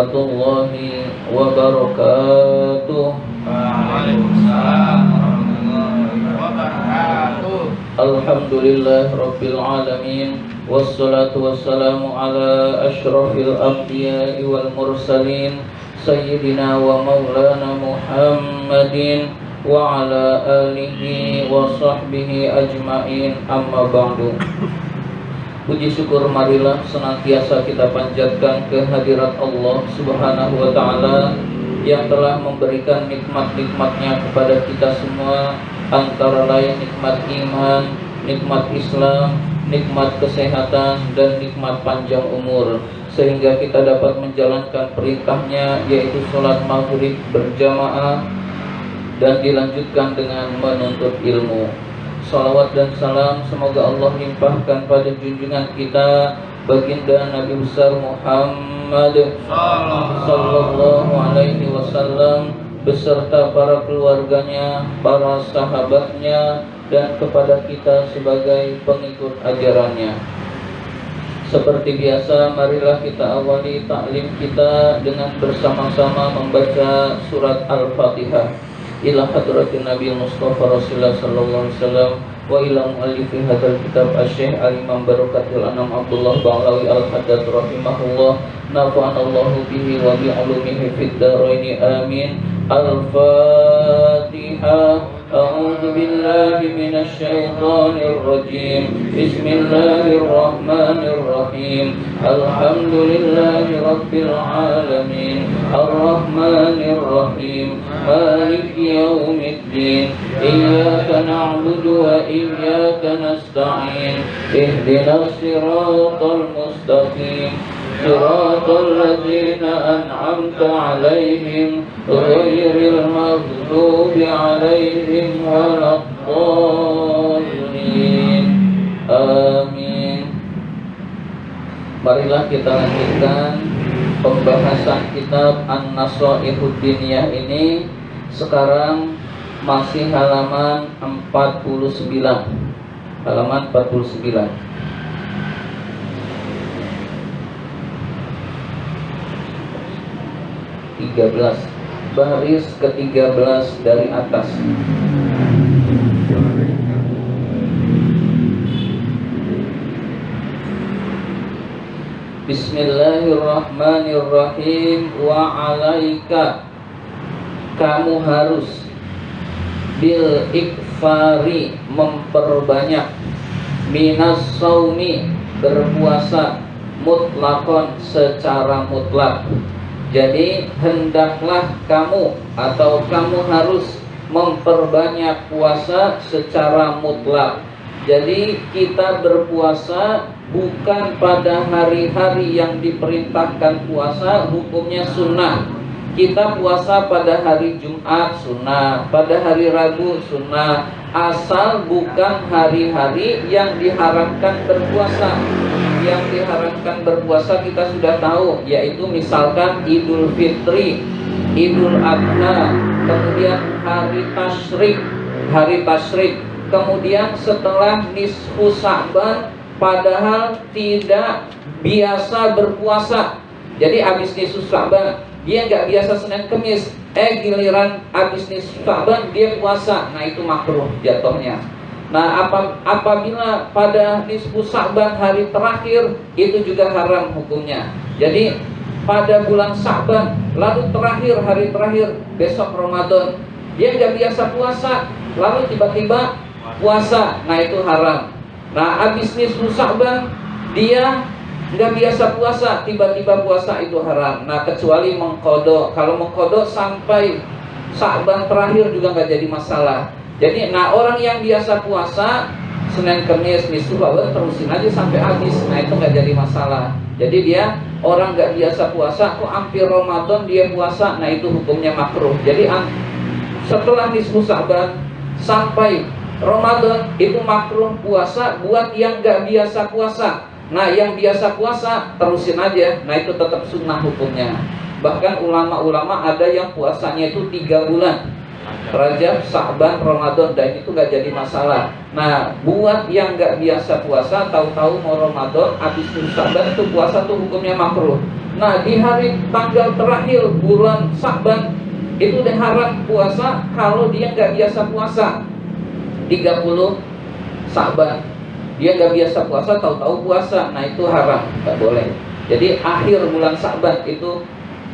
warahmatullahi wabarakatuh. Waalaikumsalam warahmatullahi wabarakatuh. Alhamdulillah rabbil alamin. Wassalatu wassalamu ala asyrafil anbiya'i wal mursalin Sayyidina wa maulana Muhammadin wa ala alihi wa sahbihi ajma'in, amma ba'du. Puji syukur marilah senantiasa kita panjatkan kehadirat Allah Subhanahu wa ta'ala yang telah memberikan nikmat-nikmatnya kepada kita semua, antara lain nikmat iman, nikmat Islam, nikmat kesehatan, dan nikmat panjang umur, sehingga kita dapat menjalankan perintahnya, yaitu sholat maghrib berjamaah dan dilanjutkan dengan menuntut ilmu. Salawat dan salam semoga Allah limpahkan pada junjungan kita baginda Nabi besar Muhammad sallallahu alaihi wasallam beserta para keluarganya, para sahabatnya, dan kepada kita sebagai pengikut ajarannya. Seperti biasa, marilah kita awali taklim kita dengan bersama-sama membaca surat Al-Fatihah. Ila hadratin Nabi Mustafa Rasulullah sallallahu alaihi wasallam wa ila muallifi hadzal kitab Asy-Syaikh Al-Imam Barakatul Anam Abdullah Ba'lawi Al-Haddad rahimahullah, nafa'anallahu bihi wa bi ulumihi fid dharain amin. Al-Fatihah. A'udzu billahi minasy syaithanir rajim. Bismillahirrahmanirrahim. Alhamdulillahi rabbil alamin. Arrahmanir rahim. Maliki yaumiddin. Iyyaka na'budu wa iyyaka nasta'in. Ihdinas siratal mustaqim. Siratal ladzina an'amta 'alaihim ghairil maghdubi 'alaihim waladdallin. Amin. Marilah kita lanjutkan pembahasan kitab An-Nasaihud Diniyah ini. Sekarang masih halaman 49. Halaman 49. 13, baris ke-13 dari atas. Bismillahirrahmanirrahim. Wa alaika, kamu harus, bil ikfari, memperbanyak, minas saumi, berpuasa, mutlakon, secara mutlak. Jadi hendaklah kamu atau kamu harus memperbanyak puasa secara mutlak. Jadi kita berpuasa bukan pada hari-hari yang diperintahkan puasa, hukumnya sunnah. Kita puasa pada hari Jumat sunnah, pada hari Rabu sunnah, asal bukan hari-hari yang diharamkan berpuasa. Yang diharamkan berpuasa kita sudah tahu, yaitu misalkan Idul Fitri, Idul Adha, kemudian hari tasyrik, kemudian setelah nisfu Sya'ban, padahal tidak biasa berpuasa. Jadi habis nisfu Sya'ban dia nggak biasa Senin Kemis, giliran habis nisfu Sya'ban dia puasa, nah itu makruh jatuhnya. Nah apabila pada nisfu Sya'ban hari terakhir, itu juga haram hukumnya. Jadi pada bulan Sya'ban, lalu hari terakhir besok Ramadan, dia nggak biasa puasa, lalu tiba-tiba puasa, nah itu haram. Nah habis nisfu Sya'ban dia nggak biasa puasa, tiba-tiba puasa, itu haram. Nah kecuali mengqadha, kalau mengqadha sampai Sya'ban terakhir juga nggak jadi masalah. Jadi orang yang biasa puasa Senin Kemis nisfu Sya'ban terusin aja sampai habis, nah itu nggak jadi masalah. Jadi dia orang nggak biasa puasa kok hampir Ramadan dia puasa, nah itu hukumnya makruh. Jadi setelah nisfu Sya'ban sampai Ramadan itu makruh puasa buat yang nggak biasa puasa. Nah yang biasa puasa terusin aja, nah itu tetap sunnah hukumnya. Bahkan ulama-ulama ada yang puasanya itu 3 bulan, Rajab, Sya'ban, Ramadan, dan itu gak jadi masalah. Nah buat yang gak biasa puasa, tahu-tahu mau Ramadan, habis Sya'ban itu puasa tuh hukumnya makruh. Nah, di hari tanggal terakhir bulan Sa'ban itu diharam puasa kalau dia nggak biasa puasa. 30 Sa'ban dia nggak biasa puasa, tahu-tahu puasa, nah itu haram, nggak boleh. Jadi akhir bulan Sa'ban itu,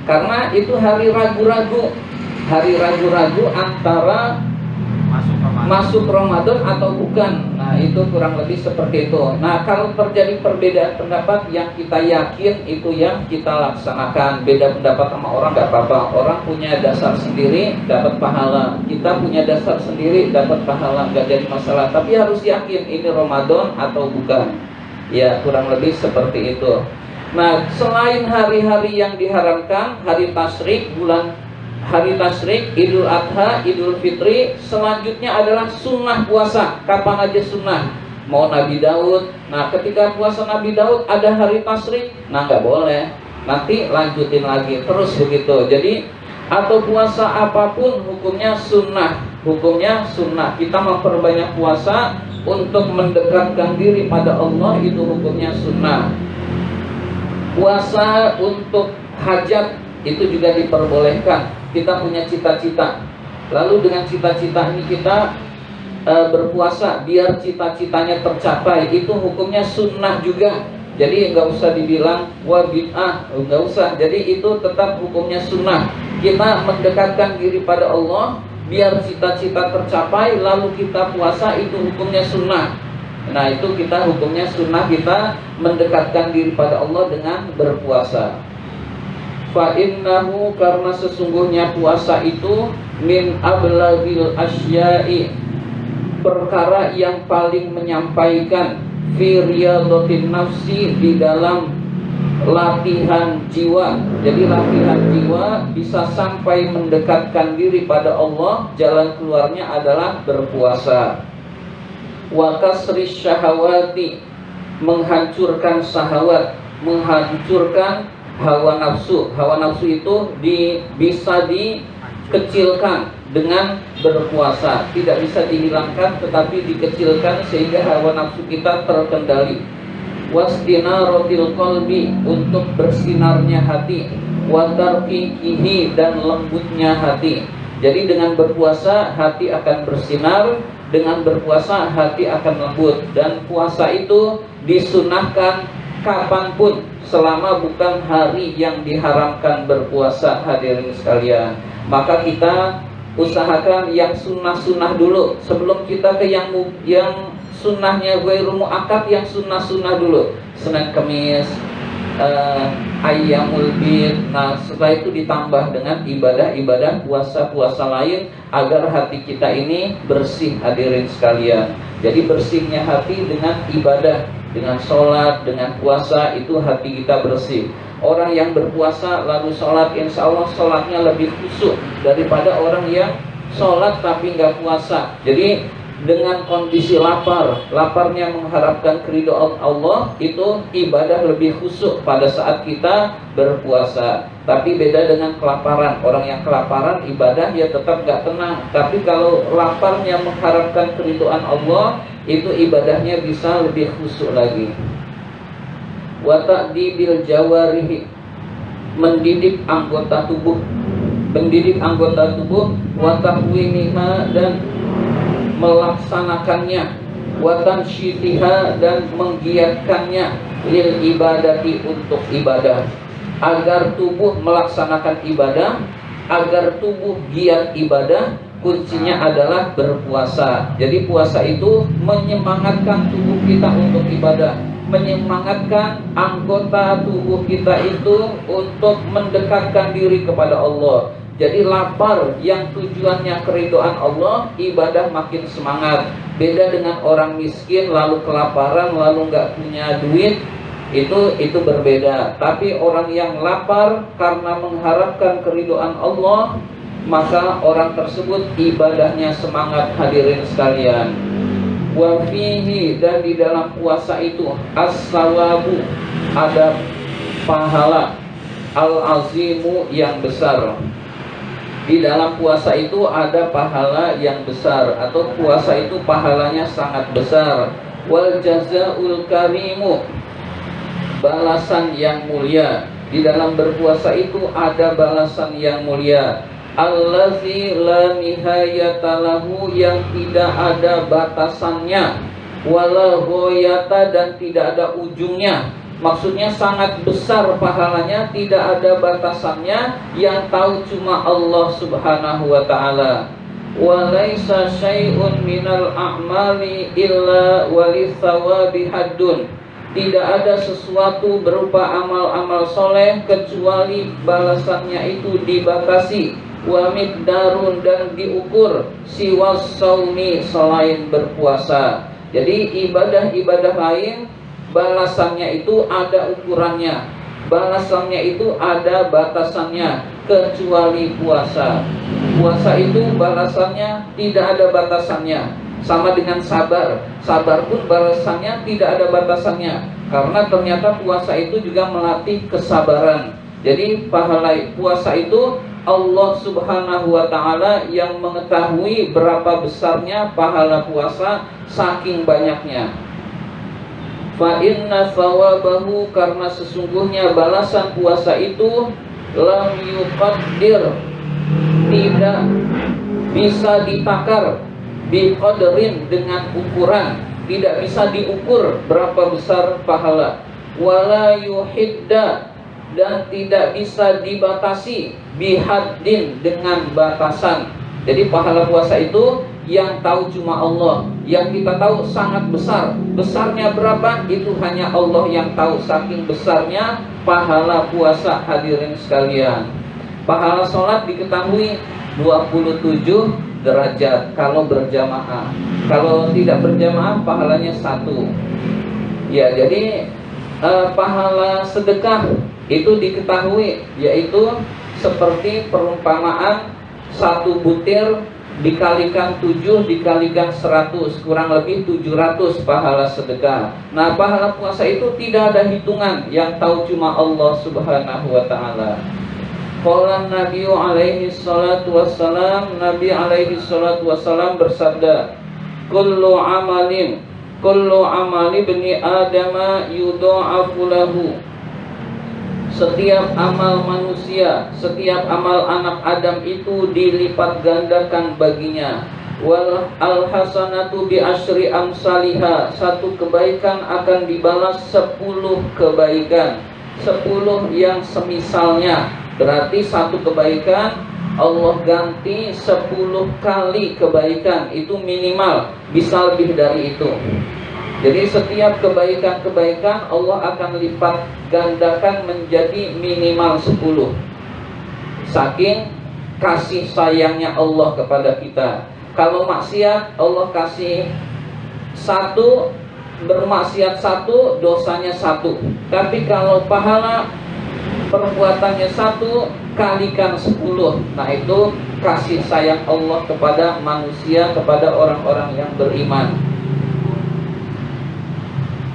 karena itu hari ragu-ragu antara masuk Ramadan atau bukan. Nah itu kurang lebih seperti itu. Nah kalau terjadi perbedaan pendapat, yang kita yakin itu yang kita laksanakan. Beda pendapat sama orang nggak apa-apa. Orang punya dasar sendiri dapat pahala, kita punya dasar sendiri dapat pahala, nggak jadi masalah. Tapi harus yakin ini Ramadan atau bukan. Ya kurang lebih seperti itu. Nah selain hari-hari yang diharamkan, hari tasyrik, hari tasyrik, Idul Adha, Idul Fitri, selanjutnya adalah sunnah puasa. Kapan aja sunnah? Mau Nabi Daud. Nah ketika puasa Nabi Daud ada hari tasyrik, nah nggak boleh. Nanti lanjutin lagi, terus begitu. Jadi atau puasa apapun hukumnya sunnah. Hukumnya sunnah. Kita memperbanyak puasa untuk mendekatkan diri pada Allah, itu hukumnya sunnah. Puasa untuk hajat itu juga diperbolehkan. Kita punya cita-cita, lalu dengan cita-cita ini kita berpuasa biar cita-citanya tercapai, itu hukumnya sunnah juga. Jadi nggak usah dibilang wah bid'ah, nggak usah. Jadi itu tetap hukumnya sunnah. Kita mendekatkan diri pada Allah biar cita-cita tercapai, lalu kita puasa, itu hukumnya sunnah. Nah itu kita hukumnya sunnah, kita mendekatkan diri pada Allah dengan berpuasa. Fa'innahu, karena sesungguhnya puasa itu min ablagil asya'i, perkara yang paling menyampaikan, fi riyadatin nafsi, di dalam latihan jiwa. Jadi latihan jiwa bisa sampai mendekatkan diri pada Allah, jalan keluarnya adalah berpuasa. Wa kasri syahawati, menghancurkan syahwat, menghancurkan hawa nafsu. Hawa nafsu itu bisa dikecilkan dengan berpuasa. Tidak bisa dihilangkan tetapi dikecilkan sehingga hawa nafsu kita terkendali. Wastinaratil qalbi, untuk bersinarnya hati. Wa tarqiqihi, dan lembutnya hati. Jadi dengan berpuasa hati akan bersinar, dengan berpuasa hati akan lembut. Dan puasa itu disunahkan kapanpun, selama bukan hari yang diharamkan berpuasa, hadirin sekalian. Maka kita usahakan yang sunnah-sunnah dulu sebelum kita ke yang sunnahnya ghairu muakkad, yang sunnah-sunnah dulu. Senin Kamis, Ayyamul Bid. Nah setelah itu ditambah dengan ibadah-ibadah puasa-puasa lain agar hati kita ini bersih, hadirin sekalian. Jadi bersihnya hati dengan ibadah, dengan sholat, dengan puasa, itu hati kita bersih. Orang yang berpuasa lalu sholat, insya Allah sholatnya lebih khusyuk daripada orang yang sholat tapi nggak puasa. Jadi dengan kondisi laparnya mengharapkan keridhaan Allah, itu ibadah lebih khusyuk pada saat kita berpuasa. Tapi beda dengan kelaparan. Orang yang kelaparan ibadah ya tetap nggak tenang. Tapi kalau laparnya mengharapkan keridhaan Allah, itu ibadahnya bisa lebih khusyuk lagi. Wa ta'dibil jawarihi, mendidik anggota tubuh, wa tahwimiha, dan melaksanakannya, wa tansyitiha, dan menggiatkannya, lil ibadati, untuk ibadah. Agar tubuh melaksanakan ibadah, agar tubuh giat ibadah, kuncinya adalah berpuasa. Jadi puasa itu menyemangatkan tubuh kita untuk ibadah, menyemangatkan anggota tubuh kita itu untuk mendekatkan diri kepada Allah. Jadi lapar yang tujuannya keridhaan Allah, ibadah makin semangat. Beda dengan orang miskin lalu kelaparan lalu nggak punya duit, itu berbeda. Tapi orang yang lapar karena mengharapkan keridhaan Allah, maka orang tersebut ibadahnya semangat, hadirin sekalian. Wa fihi, dan di dalam puasa itu as-sawabu, ada pahala, al-azimu, yang besar. Di dalam puasa itu ada pahala yang besar, atau puasa itu pahalanya sangat besar. Wal jazaul karimu, balasan yang mulia. Di dalam berpuasa itu ada balasan yang mulia. Allazi la nihayata lahu, yang tidak ada batasannya, wala ghayata, dan tidak ada ujungnya. Maksudnya sangat besar pahalanya, tidak ada batasannya, yang tahu cuma Allah Subhanahu wa taala. Wa laisa syai'un minal a'mali illa walithawabi haddun. Tidak ada sesuatu berupa amal-amal soleh kecuali balasannya itu dibatasi. Wa miqdarun, dan diukur, siwas saumi, selain berpuasa. Jadi ibadah-ibadah lain balasannya itu ada ukurannya, balasannya itu ada batasannya, kecuali puasa. Puasa itu balasannya tidak ada batasannya. Sama dengan sabar, sabar pun balasannya tidak ada batasannya, karena ternyata puasa itu juga melatih kesabaran. Jadi pahala puasa itu Allah Subhanahu wa ta'ala yang mengetahui berapa besarnya pahala puasa, saking banyaknya. Fa inna thawabahu, karena sesungguhnya balasan puasa itu lam yuqaddir, tidak bisa ditakar, biqadrin, dengan ukuran, tidak bisa diukur berapa besar pahala. Wala yuhidda, dan tidak bisa dibatasi, bihaddin, dengan batasan. Jadi pahala puasa itu yang tahu cuma Allah, yang kita tahu sangat besar. Besarnya berapa itu hanya Allah yang tahu, saking besarnya pahala puasa. Hadirin sekalian, pahala sholat diketahui 27 derajat kalau berjamaah. Kalau tidak berjamaah pahalanya 1. Ya, jadi pahala sedekah itu diketahui, yaitu seperti perumpamaan 1 butir dikalikan 7 dikalikan 100, kurang lebih 700 pahala sedekah. Nah, pahala puasa itu tidak ada hitungan, yang tahu cuma Allah Subhanahu wa ta'ala. Qala Nabi alaihi salatu wassalam, Nabi alaihi salatu wassalam bersabda, kullu amali bni adama yudha'afu lahu. Setiap amal manusia, setiap amal anak Adam itu dilipat gandakan baginya. Wal alhasanatu bi asyri amsalihha, 1 kebaikan akan dibalas 10 kebaikan, 10 yang semisalnya. Berarti 1 kebaikan Allah ganti 10 kali kebaikan, itu minimal, bisa lebih dari itu. Jadi setiap kebaikan-kebaikan Allah akan lipat gandakan menjadi minimal 10. Saking kasih sayangnya Allah kepada kita. Kalau maksiat Allah kasih 1, bermaksiat 1, dosanya 1. Tapi kalau pahala perbuatannya 1, kalikan 10. Nah, itu kasih sayang Allah kepada manusia, kepada orang-orang yang beriman.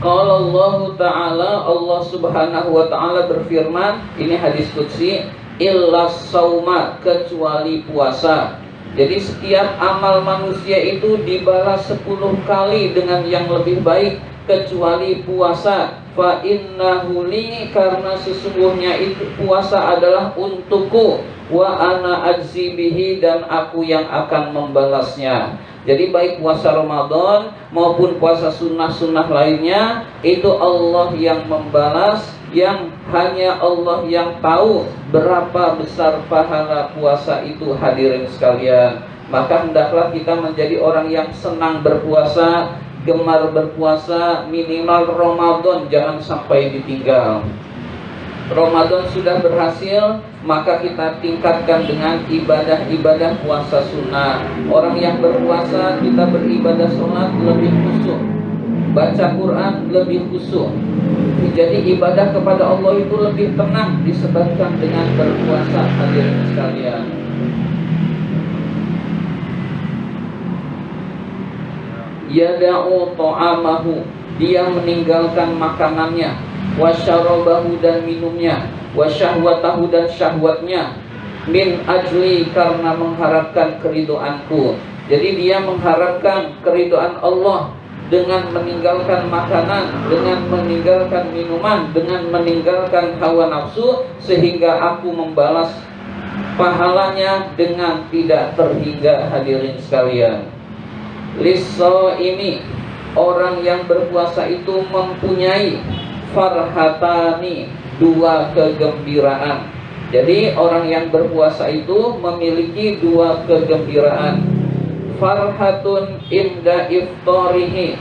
Qala Allah Ta'ala, Allah Subhanahu wa ta'ala berfirman, ini hadis qudsi, illa sauma, kecuali puasa. Jadi setiap amal manusia itu dibalas 10 kali dengan yang lebih baik, kecuali puasa. Fa innahu li, karena sesungguhnya itu puasa adalah untukku, wa ana ajzi bihi, dan aku yang akan membalasnya. Jadi baik puasa Ramadan maupun puasa sunnah-sunnah lainnya, itu Allah yang membalas, yang hanya Allah yang tahu berapa besar pahala puasa itu. Hadirin sekalian, maka hendaklah kita menjadi orang yang senang berpuasa, gemar berpuasa. Minimal Ramadan jangan sampai ditinggal. Ramadan sudah berhasil, maka kita tingkatkan dengan ibadah-ibadah puasa sunnah. Orang yang berpuasa, kita beribadah sholat lebih khusyuk, baca Quran lebih khusyuk. Jadi ibadah kepada Allah itu lebih tenang disebabkan dengan berpuasa. Hadirin sekalian, yada'u ta'amahu, dia meninggalkan makanannya, wasyarabahu, dan minumnya, wasyahwatahu, dan syahwatnya, min ajli, karena mengharapkan keridoanku. Jadi dia mengharapkan keridoan Allah, dengan meninggalkan makanan, dengan meninggalkan minuman, dengan meninggalkan hawa nafsu, sehingga aku membalas pahalanya dengan tidak terhingga. Hadirin sekalian, liso ini orang yang berpuasa itu mempunyai farhatani, dua kegembiraan. Jadi orang yang berpuasa itu memiliki dua kegembiraan. Farhatun inda iftarihi,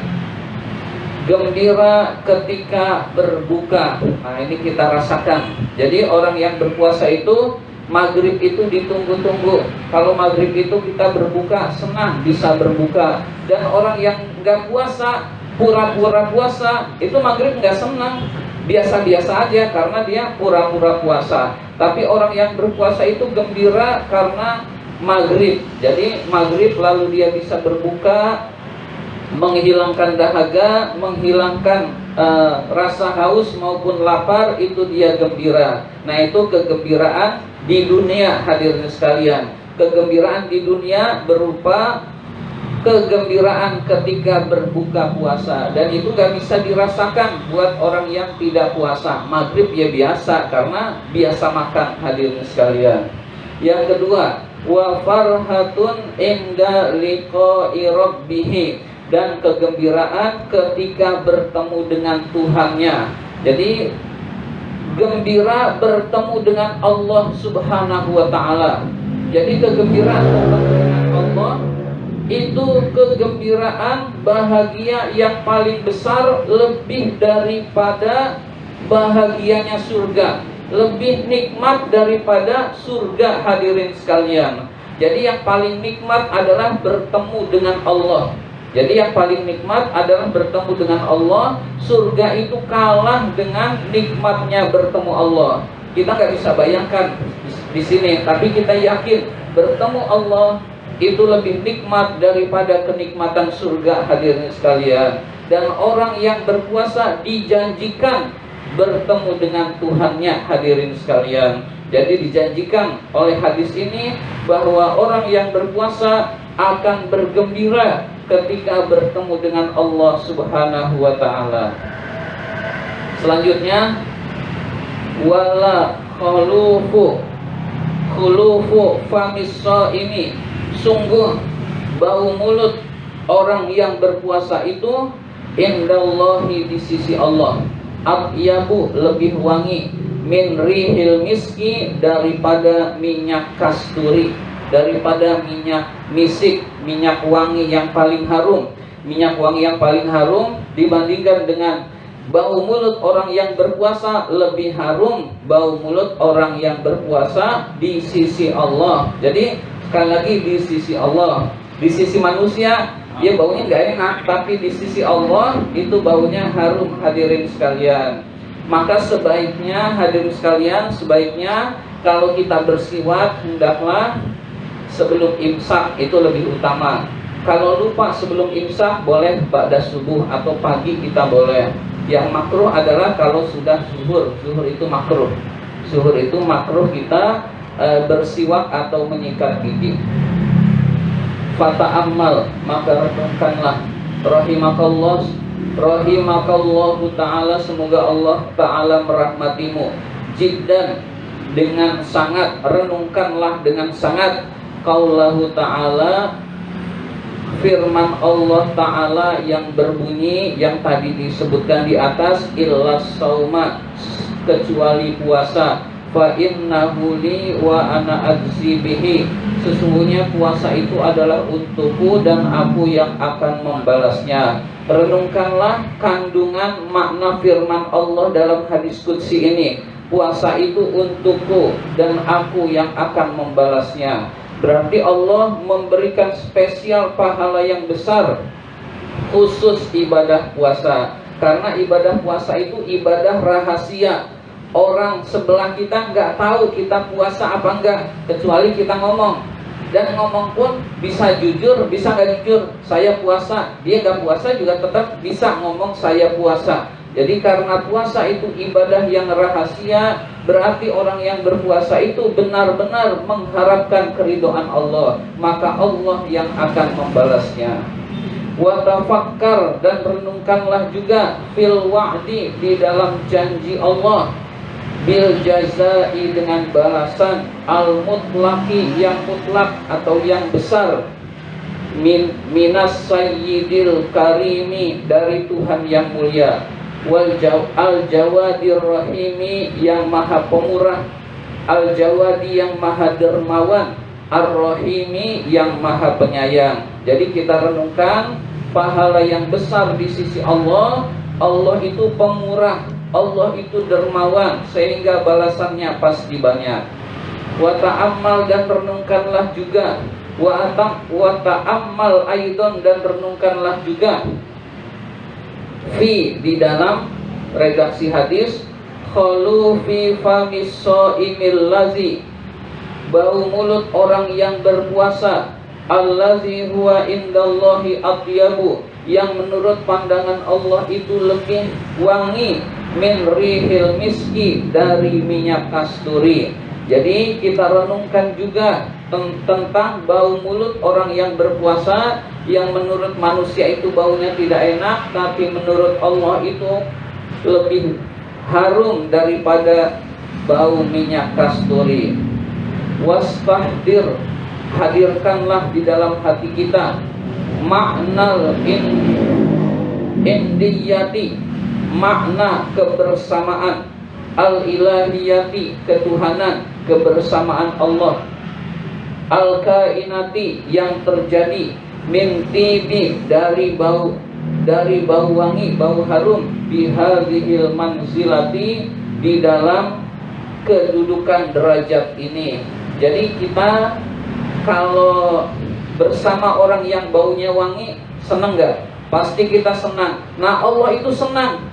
gembira ketika berbuka. Nah, ini kita rasakan. Jadi orang yang berpuasa itu maghrib itu ditunggu-tunggu. Kalau maghrib itu kita berbuka, senang bisa berbuka. Dan orang yang nggak puasa, pura-pura puasa, itu maghrib nggak senang, biasa-biasa aja karena dia pura-pura puasa. Tapi orang yang berpuasa itu gembira karena maghrib. Jadi maghrib lalu dia bisa berbuka, menghilangkan dahaga, menghilangkan rasa haus maupun lapar, itu dia gembira. Nah, itu kegembiraan di dunia. Hadirin sekalian, kegembiraan di dunia berupa kegembiraan ketika berbuka puasa, dan itu gak bisa dirasakan buat orang yang tidak puasa. Maghrib ya biasa karena biasa makan. Hadirin sekalian, yang kedua, wa farhatun inda liqa'i rabbih, dan kegembiraan ketika bertemu dengan Tuhannya. Jadi gembira bertemu dengan Allah Subhanahu wa ta'ala. Jadi kegembiraan bertemu dengan Allah itu kegembiraan bahagia yang paling besar, lebih daripada bahagianya surga, lebih nikmat daripada surga. Hadirin sekalian, jadi yang paling nikmat adalah bertemu dengan Allah. Jadi yang paling nikmat adalah bertemu dengan Allah. Surga itu kalah dengan nikmatnya bertemu Allah. Kita nggak bisa bayangkan di sini, tapi kita yakin bertemu Allah itu lebih nikmat daripada kenikmatan surga. Hadirin sekalian, dan orang yang berpuasa dijanjikan bertemu dengan Tuhannya. Hadirin sekalian, jadi dijanjikan oleh hadis ini bahwa orang yang berpuasa akan bergembira ketika bertemu dengan Allah Subhanahu wa ta'ala. Selanjutnya, wala khulufu famis shaimi, sungguh bau mulut orang yang berpuasa itu indallahi, di sisi Allah, atyabu, lebih wangi, min rihil miski, daripada minyak kasturi, daripada minyak misik, minyak wangi yang paling harum. Minyak wangi yang paling harum dibandingkan dengan bau mulut orang yang berpuasa, lebih harum bau mulut orang yang berpuasa di sisi Allah. Jadi sekali lagi, di sisi Allah. Di sisi manusia ya baunya nggak enak, tapi di sisi Allah itu baunya harum. Hadirin sekalian, maka sebaiknya, hadirin sekalian, sebaiknya kalau kita bersiwak hendaklah sebelum imsak, itu lebih utama. Kalau lupa sebelum imsak boleh ba'da subuh atau pagi kita boleh. Yang makruh adalah kalau sudah zuhur. Zuhur itu makruh. Zuhur itu makruh kita bersiwak atau menyikat gigi. Fata'ammal, maka renungkanlah, rahimakallahu ta'ala, semoga Allah ta'ala merahmatimu, jiddan, dengan sangat, renungkanlah dengan sangat, qaulahu ta'ala, firman Allah ta'ala yang berbunyi, yang tadi disebutkan di atas, illas sauma, kecuali puasa, fa innahu li wa ana ajzi bihi, sesungguhnya puasa itu adalah untukku dan aku yang akan membalasnya. Renungkanlah kandungan makna firman Allah dalam hadis qudsi ini, puasa itu untukku dan aku yang akan membalasnya. Berarti Allah memberikan spesial pahala yang besar khusus ibadah puasa. Karena ibadah puasa itu ibadah rahasia. Orang sebelah kita nggak tahu kita puasa apa enggak, kecuali kita ngomong. Dan ngomong pun bisa jujur, bisa nggak jujur, saya puasa. Dia nggak puasa juga tetap bisa ngomong saya puasa. Jadi karena puasa itu ibadah yang rahasia, berarti orang yang berpuasa itu benar-benar mengharapkan keridhaan Allah, maka Allah yang akan membalasnya. Wa tafakkar, dan renungkanlah juga fil wa'di, di dalam janji Allah, bil jazai, dengan balasan al mutlaki, yang mutlak atau yang besar, minas sayyidil karimi, dari Tuhan yang mulia, al jawadir rahimi, yang maha pemurah, al jawadi, yang maha dermawan, ar rahimi, yang maha penyayang. Jadi kita renungkan pahala yang besar di sisi Allah. Allah itu pemurah, Allah itu dermawan, sehingga balasannya pasti banyak. Wa ta'ammal, dan renungkanlah juga, wa ta'ammal aidon, dan renungkanlah juga, fi, di dalam redaksi hadis, khulu fi famis shaimil lazi, bau mulut orang yang berpuasa, allazi huwa indallahi atyabu, yang menurut pandangan Allah itu lebih wangi, min rihil miski, dari minyak kasturi. Jadi kita renungkan juga tentang bau mulut orang yang berpuasa, yang menurut manusia itu baunya tidak enak, tapi menurut Allah itu lebih harum daripada bau minyak kasturi. Wastahdir, hadirkanlah di dalam hati kita maknal indiyati, makna kebersamaan, al ilahiyati, ketuhanan, kebersamaan Allah, al kainati, yang terjadi, min tibi, dari bau wangi, bau harum, bihadhil manzilati, di dalam kedudukan derajat ini. Jadi kita kalau bersama orang yang baunya wangi, senang gak? Pasti kita senang. Nah, Allah itu senang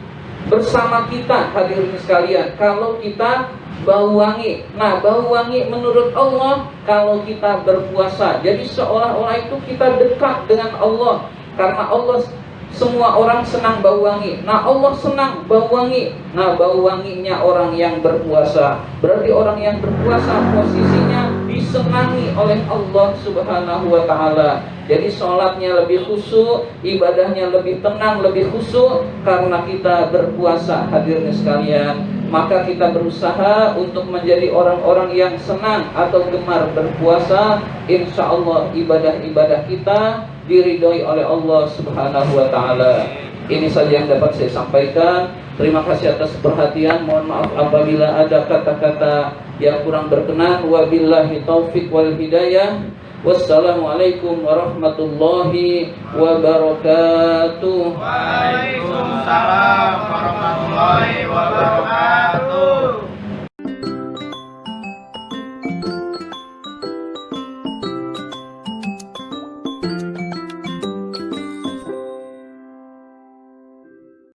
bersama kita, hadirin sekalian, kalau kita bau wangi. Nah, bau wangi menurut Allah kalau kita berpuasa. Jadi seolah-olah itu kita dekat dengan Allah, karena Allah, semua orang senang bau wangi. Nah, Allah senang bau wangi. Nah, bau wanginya orang yang berpuasa. Berarti orang yang berpuasa posisinya disenangi oleh Allah Subhanahu wa ta'ala. Jadi sholatnya lebih khusyuk, ibadahnya lebih tenang, lebih khusyuk, karena kita berpuasa, hadirin sekalian. Maka kita berusaha untuk menjadi orang-orang yang senang atau gemar berpuasa. Insya Allah ibadah-ibadah kita diridhoi oleh Allah Subhanahu wa ta'ala. Ini saja yang dapat saya sampaikan. Terima kasih atas perhatian. Mohon maaf apabila ada kata-kata yang kurang berkenan. Wabillahi taufik wal hidayah. Wassalamualaikum warahmatullahi wabarakatuh.